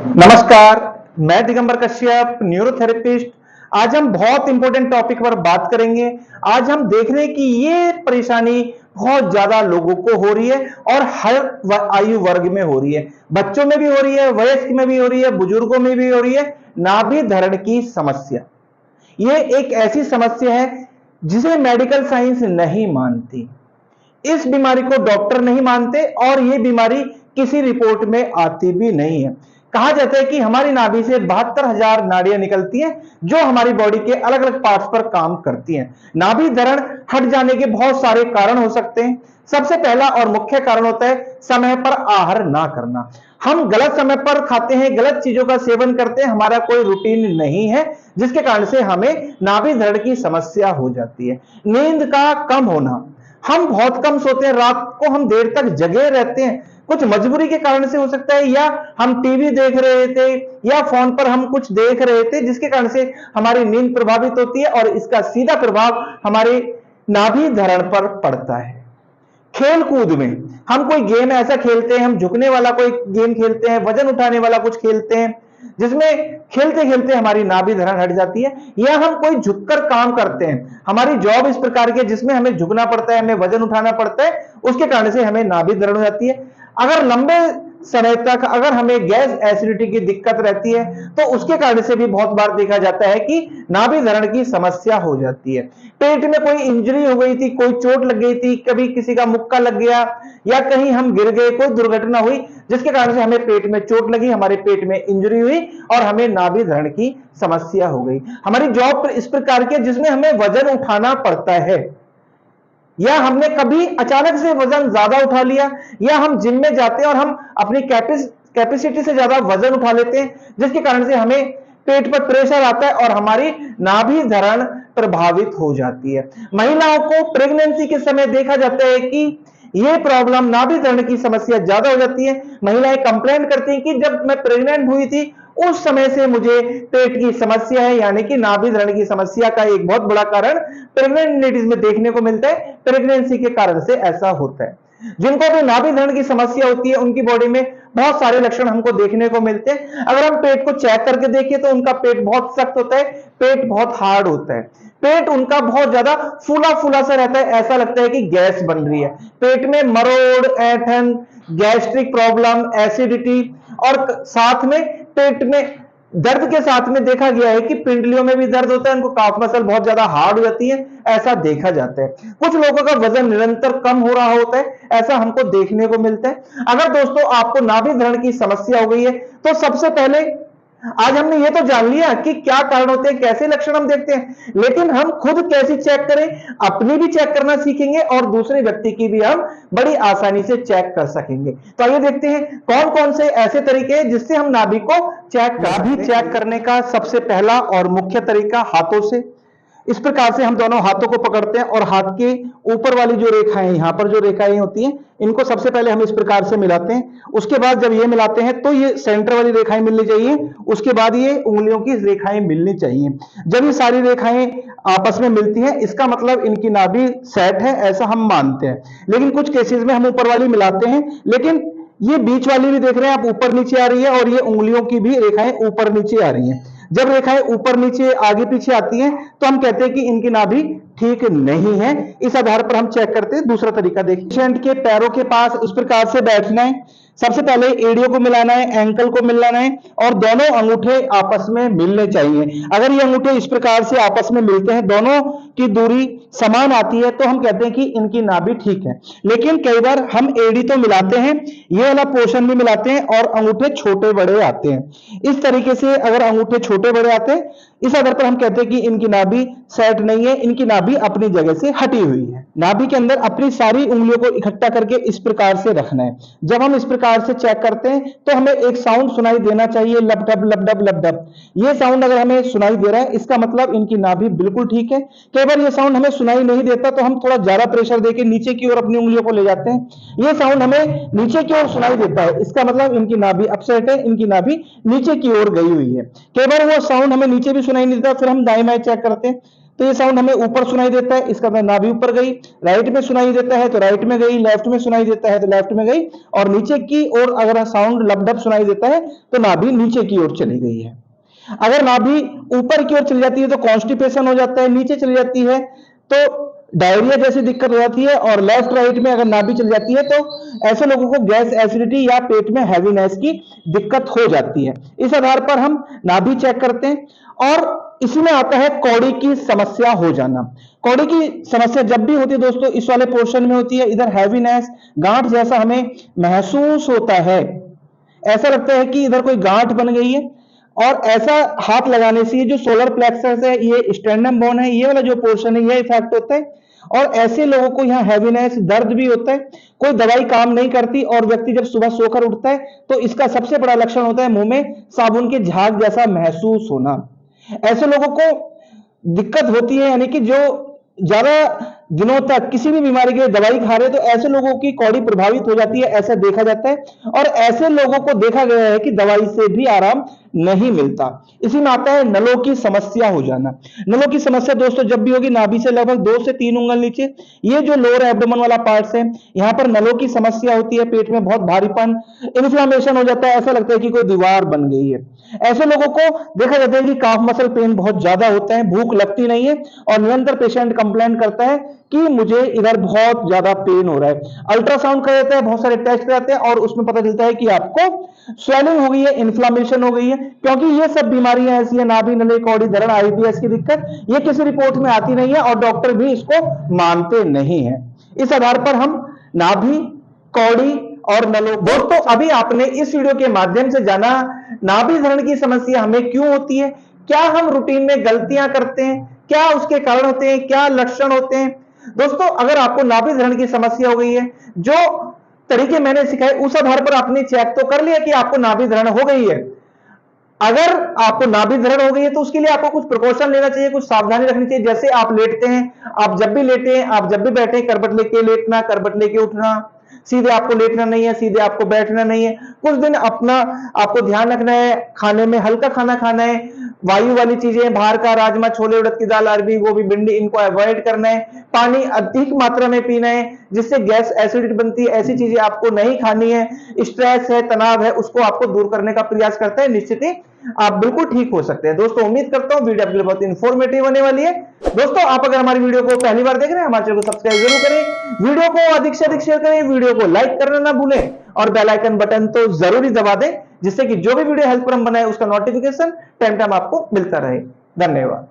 नमस्कार, मैं दिगंबर कश्यप, न्यूरोथेरेपिस्ट। आज हम बहुत इंपॉर्टेंट टॉपिक पर बात करेंगे। आज हम देख रहे हैं कि ये परेशानी बहुत ज्यादा लोगों को हो रही है और हर आयु वर्ग में हो रही है। बच्चों में भी हो रही है, वयस्क में भी हो रही है, बुजुर्गों में भी हो रही है। नाभि धरण की समस्या, ये एक ऐसी समस्या है जिसे मेडिकल साइंस नहीं मानती। इस बीमारी को डॉक्टर नहीं मानते और यह बीमारी किसी रिपोर्ट में आती भी नहीं है। कहा जाता है कि हमारी नाभि से 72,000 नाड़ियां निकलती हैं जो हमारी बॉडी के अलग अलग पार्ट्स पर काम करती हैं। नाभि धरण हट जाने के बहुत सारे कारण हो सकते हैं। सबसे पहला और मुख्य कारण होता है समय पर आहार ना करना। हम गलत समय पर खाते हैं, गलत चीजों का सेवन करते हैं, हमारा कोई रूटीन नहीं है, जिसके कारण से हमें नाभि धरण की समस्या हो जाती है। नींद का कम होना, हम बहुत कम सोते हैं, रात को हम देर तक जगे रहते हैं। कुछ मजबूरी के कारण से हो सकता है, या हम टीवी देख रहे थे या फोन पर हम कुछ देख रहे थे जिसके कारण से हमारी नींद प्रभावित होती है और इसका सीधा प्रभाव हमारे नाभि धरण पर पड़ता है। खेल कूद में हम कोई गेम ऐसा खेलते हैं, हम झुकने वाला कोई गेम खेलते हैं, वजन उठाने वाला कुछ खेलते हैं जिसमें खेलते खेलते हमारी नाभि धरण हट जाती है, या हम कोई झुककर काम करते हैं, हमारी जॉब इस प्रकार की है जिसमें हमें झुकना पड़ता है, हमें वजन उठाना पड़ता है, उसके कारण से हमें नाभि धरण हो जाती है। अगर लंबे समय तक अगर हमें गैस एसिडिटी की दिक्कत रहती है तो उसके कारण से भी बहुत बार देखा जाता है कि नाभि धरण की समस्या हो जाती है। पेट में कोई इंजरी हो गई थी, कोई चोट लग गई थी, कभी किसी का मुक्का लग गया या कहीं हम गिर गए, कोई दुर्घटना हुई जिसके कारण से हमें पेट में चोट लगी, हमारे पेट में इंजरी हुई और हमें नाभि धरण की समस्या हो गई। हमारी जॉब इस प्रकार की जिसमें हमें वजन उठाना पड़ता है, या हमने कभी अचानक से वजन ज्यादा उठा लिया, या हम जिम में जाते हैं और हम अपनी कैपेसिटी से ज्यादा वजन उठा लेते हैं जिसके कारण से हमें पेट पर प्रेशर आता है और हमारी नाभि धरण प्रभावित हो जाती है। महिलाओं को प्रेगनेंसी के समय देखा जाता है कि यह प्रॉब्लम, नाभि धरण की समस्या ज्यादा हो जाती है। महिलाएं कंप्लेंट करती हैं कि जब मैं प्रेग्नेंट हुई थी उस समय से मुझे पेट की समस्या है, यानी कि नाभि धरण की समस्या का एक बहुत बड़ा कारण प्रेग्नेंट लेडीज में देखने को मिलता है। प्रेगनेंसी के कारण से ऐसा होता है। जिनको भी नाभि धरण की समस्या होती है उनकी बॉडी में बहुत सारे लक्षण हमको देखने को मिलते हैं। अगर हम पेट को चेक करके देखें तो उनका पेट बहुत सख्त होता है, पेट बहुत हार्ड होता है, पेट उनका बहुत ज्यादा फूला फूला सा रहता है, ऐसा लगता है कि गैस बन रही है। पेट में मरोड़, ऐंठन, गैस्ट्रिक प्रॉब्लम, एसिडिटी और साथ में पेट में दर्द के साथ में देखा गया है कि पिंडलियों में भी दर्द होता है, उनको काफ मसल बहुत ज्यादा हार्ड हो जाती है, ऐसा देखा जाता है। कुछ लोगों का वजन निरंतर कम हो रहा होता है, ऐसा हमको देखने को मिलता है। अगर दोस्तों आपको नाभि धरण की समस्या हो गई है तो सबसे पहले आज हमने ये तो जान लिया कि क्या कारण होते हैं, कैसे लक्षण हम देखते हैं, लेकिन हम खुद कैसे चेक करें, अपनी भी चेक करना सीखेंगे और दूसरे व्यक्ति की भी हम बड़ी आसानी से चेक कर सकेंगे। तो आइए देखते हैं कौन कौन से ऐसे तरीके हैं जिससे हम नाभि को चेक करने का सबसे पहला और मुख्य तरीका हाथों से। इस प्रकार से हम दोनों हाथों को पकड़ते हैं और हाथ के ऊपर वाली जो रेखाएं, यहां पर जो रेखाएं होती हैं, इनको सबसे पहले हम इस प्रकार से मिलाते हैं। उसके बाद जब ये मिलाते हैं तो ये सेंटर वाली रेखाएं मिलनी चाहिए, उसके बाद ये उंगलियों की रेखाएं मिलनी चाहिए। जब ये सारी रेखाएं आपस में मिलती हैं इसका मतलब इनकी नाभि सेट है, ऐसा हम मानते हैं। लेकिन कुछ केसेस में हम ऊपर वाली मिलाते हैं, लेकिन ये बीच वाली भी देख रहे हैं आप, ऊपर नीचे आ रही है और ये उंगलियों की भी रेखाएं ऊपर नीचे आ रही हैं। जब रेखाएं ऊपर नीचे आगे पीछे आती हैं तो हम कहते हैं कि इनकी नाभि ठीक नहीं है। इस आधार पर हम चेक करते हैं। दूसरा तरीका देखिए, पेशेंट के पैरों के पास इस प्रकार से बैठना है, सबसे पहले एड़ियों को मिलाना है, एंकल को मिलाना है और दोनों अंगूठे आपस में मिलने चाहिए। अगर ये अंगूठे इस प्रकार से आपस में मिलते हैं, दोनों की दूरी समान आती है, तो हम कहते हैं कि इनकी नाभि ठीक है। लेकिन कई बार हम एड़ी तो मिलाते हैं, ये वाला पोर्शन भी मिलाते हैं और अंगूठे छोटे बड़े आते हैं। इस तरीके से अगर अंगूठे छोटे बड़े आते हैं, इस आधार पर हम कहते हैं कि इनकी नाभि सेट नहीं है, इनकी नाभि अपनी जगह से हटी हुई है। नाभि के अंदर अपनी सारी उंगलियों को इकट्ठा करके इस प्रकार से रखना है। जब हम इस प्रकार से चेक करते हैं तो हमें एक साउंड सुनाई देना चाहिए, लपडप लपडप लपडप। ये साउंड अगर हमें सुनाई दे रहा है इसका मतलब इनकी नाभि बिल्कुल ठीक है। कई बार ये साउंड हमें सुनाई नहीं देता तो हम थोड़ा ज्यादा प्रेशर देके नीचे की ओर अपनी उंगलियों को ले जाते हैं, ये साउंड हमें नीचे की ओर सुनाई देता है, इसका मतलब इनकी नाभि अपसेट है, इनकी नाभि नीचे की ओर गई हुई है। कई बार वो साउंड हमें नीचे भी सुनाई नहीं देता, फिर हम दाएं बाएं चेक करते हैं तो ये साउंड हमें ऊपर सुनाई देता है, इसका मतलब नाभि ऊपर गई। राइट में सुनाई देता है तो राइट में गई, लेफ्ट में सुनाई देता है तो लेफ्ट में गई, और नीचे की ओर अगर साउंड लबडब सुनाई देता है तो नाभि नीचे की ओर चली गई है। अगर नाभि ऊपर की ओर चली जाती है तो कॉन्स्टिपेशन हो जाता है, नीचे चली जाती है तो डायरिया जैसी दिक्कत हो जाती है, और लेफ्ट राइट में अगर नाभि चली जाती है तो ऐसे लोगों को गैस एसिडिटी या पेट में हैवीनेस की दिक्कत हो जाती है। इस आधार पर हम नाभि चेक करते हैं। और इसमें आता है कौड़ी की समस्या हो जाना। कौड़ी की समस्या जब भी होती है दोस्तों इस वाले पोर्शन में होती है, इधर हैवीनेस गांठ जैसा हमें महसूस होता है, ऐसा लगता है कि इधर कोई गांठ बन गई है, और ऐसा हाथ लगाने से ये जो सोलर प्लेक्सस है, ये स्टेर्नम बोन है, ये वाला जो पोर्शन है ये इफेक्ट होता है, और ऐसे लोगों को यहाँ हैवीनेस दर्द भी होता है, कोई दवाई काम नहीं करती, और व्यक्ति जब सुबह सोकर उठता है तो इसका सबसे बड़ा लक्षण होता है मुंह में साबुन के झाग जैसा महसूस होना। ऐसे लोगों को दिक्कत होती है, यानी कि जो ज्यादा दिनों तक किसी भी बीमारी के लिए दवाई खा रहे, तो ऐसे लोगों की कौड़ी प्रभावित हो जाती है, ऐसा देखा जाता है। और ऐसे लोगों को देखा गया है कि दवाई से भी आराम नहीं मिलता। इसी में आता है नलों की समस्या हो जाना। नलों की समस्या दोस्तों जब भी होगी नाभि से लगभग 2 से 3 उंगल नीचे, ये जो लोअर एब्डोमेन वाला पार्ट है, यहां पर नलों की समस्या होती है, पेट में बहुत भारीपन, इन्फ्लेमेशन हो जाता है, ऐसा लगता है कि कोई दीवार बन गई है। ऐसे लोगों को देखा जाता है कि काफ मसल पेन बहुत ज्यादा होता है, भूख लगती नहीं है, और निरंतर पेशेंट कंप्लेन करता है कि मुझे इधर बहुत ज्यादा पेन हो रहा है। अल्ट्रासाउंड कर देते हैं, बहुत सारे टेस्ट कराते हैं, और उसमें पता चलता है कि आपको स्वेलिंग हो गई है, इन्फ्लामेशन हो गई है, क्योंकि ये सब बीमारियां ऐसी है, नाभि, नली, कौड़ी, धरण, आईबीएस की दिक्कत, ये किसी रिपोर्ट में आती नहीं है, और डॉक्टर भी इसको मानते नहीं है। इस आधार पर हम नाभि, कौड़ी और नलों, दोस्तों अभी आपने इस वीडियो के माध्यम से जाना नाभि धरण की समस्या हमें क्यों होती है, क्या हम रूटीन में गलतियां करते हैं, क्या उसके कारण होते हैं, क्या लक्षण होते हैं। दोस्तों अगर आपको नाभि धरण की समस्या हो गई है, जो तरीके मैंने सिखाए उस आधार पर आपने चेक तो कर लिया कि आपको नाभि धरण हो गई है। अगर आपको नाभि धरण हो गई है तो उसके लिए आपको कुछ प्रिकॉशन लेना चाहिए, कुछ सावधानी रखनी चाहिए। जैसे आप लेटते हैं, आप जब भी लेटे हैं, आप जब भी बैठे, करवट लेके लेटना, करवट लेके उठना, सीधे आपको लेटना नहीं है, सीधे आपको बैठना नहीं है। कुछ दिन अपना आपको ध्यान रखना है, खाने में हल्का खाना खाना है, वायु वाली चीजें, बाहर का राजमा, छोले, उड़द की दाल, अरबी, गोभी, भिंडी, इनको अवॉइड करना है। पानी अधिक मात्रा में पीना है, जिससे गैस एसिडिटी बनती है, ऐसी चीजें आपको नहीं खानी है। स्ट्रेस है, तनाव है, उसको आपको दूर करने का प्रयास करते हैं, निश्चित ही आप बिल्कुल ठीक हो सकते हैं। दोस्तों उम्मीद करता हूं वीडियो आपके लिए बहुत इंफॉर्मेटिव होने वाली है। दोस्तों आप अगर हमारी वीडियो को पहली बार देख रहे हैं, हमारे चैनल को सब्सक्राइब जरूर करें, वीडियो को अधिक से अधिक शेयर करें, वीडियो को लाइक करना ना भूलें, और बेल आइकन बटन तो जरूर दबा दें, जिससे कि जो भी वीडियो हेल्प पर हम बनाए उसका नोटिफिकेशन टाइम टाइम आपको मिलता रहे। धन्यवाद।